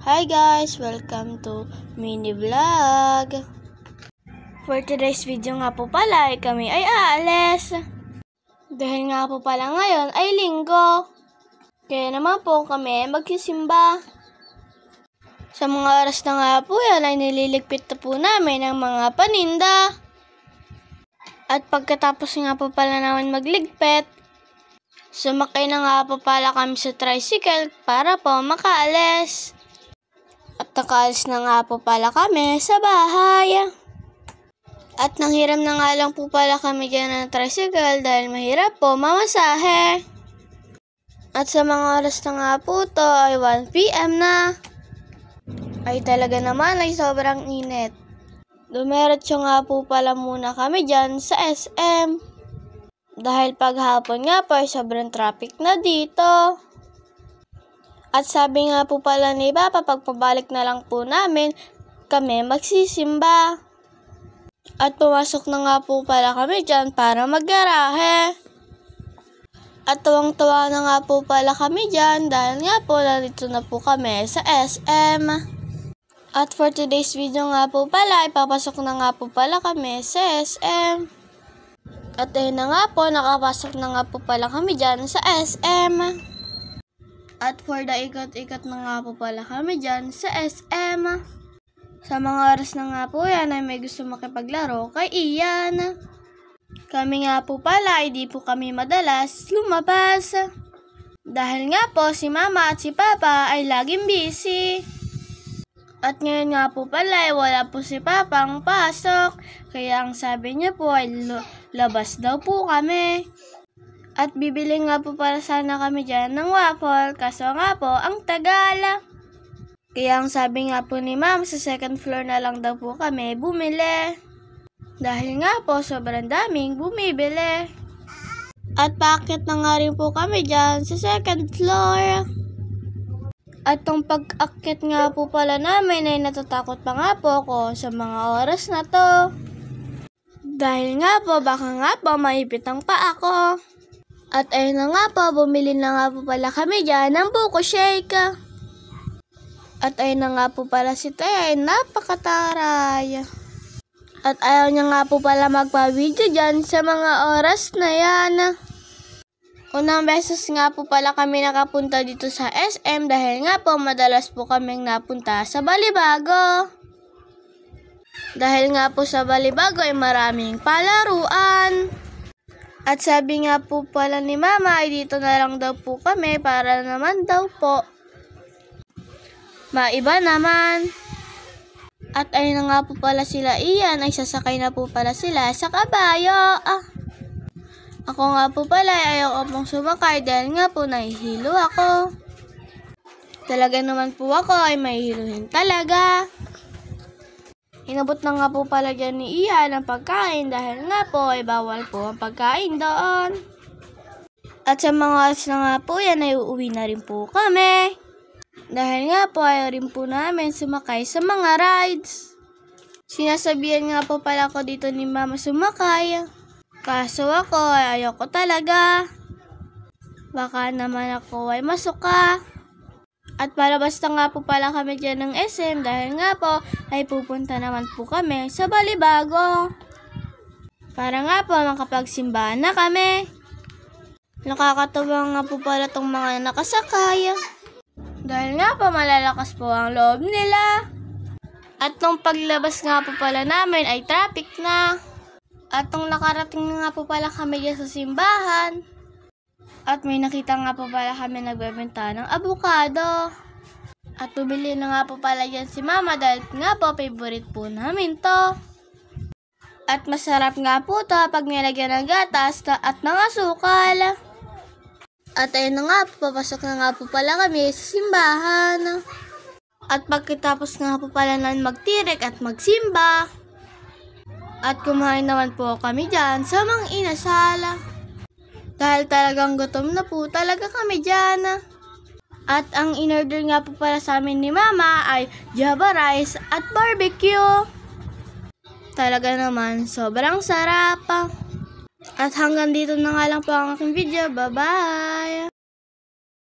Hi guys! Welcome to mini vlog. For today's video nga po pala kami ay aalis. Dahil nga po pala ngayon ay linggo. Kaya naman po kami magsisimba. Sa mga oras na nga po yan ay nililigpit na po namin ang mga paninda. At pagkatapos nga po pala namin magligpit, sumakay na nga po pala kami sa tricycle para po makaalis. At nakaalis na nga po pala kami sa bahay. At nanghiram na nga lang po pala kami dyan ng tricycle dahil mahirap po mamasahe. At sa mga oras na nga po to ay 1 PM na. Ay talaga naman ay sobrang init. Dumiretso nga po pala muna kami dyan sa SM. Dahil paghapon nga po ay sobrang traffic na dito. At sabi nga po pala ni Papa, pagpabalik na lang po namin, kami magsisimba. At pumasok na nga po pala kami dyan para maggarahe. At tuwang-tuwa na nga po pala kami dyan dahil nga po nandito na po kami sa SM. At for today's video nga po pala, ipapasok na nga po pala kami sa SM. At ayun na nga po, nakapasok na nga po pala kami dyan sa SM. At for the ikot-ikot na nga po pala kami dyan sa SM. Sa mga oras na nga po yan ay may gusto makipaglaro kay Ian. Kami nga po pala ay di po kami madalas lumabas. Dahil nga po si Mama at si Papa ay laging busy. At ngayon nga po pala ay wala po si Papang pasok. Kaya ang sabi niya po ay labas daw po kami. At bibili nga po para sana kami dyan ng waffle, kaso nga po, ang tagal. Kaya ang sabi nga po ni Ma'am, sa second floor na lang daw po kami bumili. Dahil nga po, sobrang daming bumibili. At paakyat na nga rin po kami dyan sa second floor. At tong pag-akyat nga po pala namin ay natatakot pa nga po ako sa mga oras na to. Dahil nga po, baka nga po maipit ang paa ko. At ayun na nga po, bumili na nga po pala kami dyan ng buko shake. At ayun na nga po pala si Tay ay napakataray. At ayaw niya nga po pala magpa-video dyan sa mga oras na yan. Unang beses nga po pala kami nakapunta dito sa SM dahil nga po madalas po kaming napunta sa Balibago. Dahil nga po sa Balibago ay maraming palaruan. At sabi nga po pala ni Mama ay dito na lang daw po kami para naman daw po maiba naman. At ayun na nga po pala sila Ian ay sasakay na po pala sila sa kabayo. Ako nga po pala ay ayaw pong sumakay dahil nga po nahihilo ako. Talaga naman po ako ay mahihiluhin talaga. Inabot na nga po pala dyan ni Ian ang pagkain dahil nga po ay bawal po ang pagkain doon. At sa mga oras na nga po yan ay uuwi na rin po kami. Dahil nga po ayaw rin po namin sumakay sa mga rides. Sinasabihan nga po pala ko dito ni Mama sumakay. Kaso ako ay ayoko talaga. Baka naman ako ay masuka. At palabas na nga po pala kami dyan ng SM dahil nga po ay pupunta naman po kami sa Balibago. Para nga po makapagsimbahan na kami. Nakakatuwa nga po pala tong mga nakasakay. Dahil nga po malalakas po ang loob nila. At nung paglabas nga po pala namin ay traffic na. At nung nakarating na nga po pala kami dyan sa simbahan. At may nakita nga po pala kami nagbebenta ng avocado. At bumili na nga po pala dyan si Mama dahil nga po favorite po namin to. At masarap nga po to pag nilagyan ng gatas at ng asukal. At ayun na nga po, papasok na nga po pala kami sa simbahan. At pagkatapos nga po pala namin magtirek at magsimba. At kumain naman po kami dyan sa Mang Inasal. Dahil talagang gutom na po talaga kami dyan. At ang in-order nga po pala sa amin ni Mama ay Java rice at barbecue. Talaga naman sobrang sarap. At hanggang dito na nga lang po ang aking video. Bye-bye!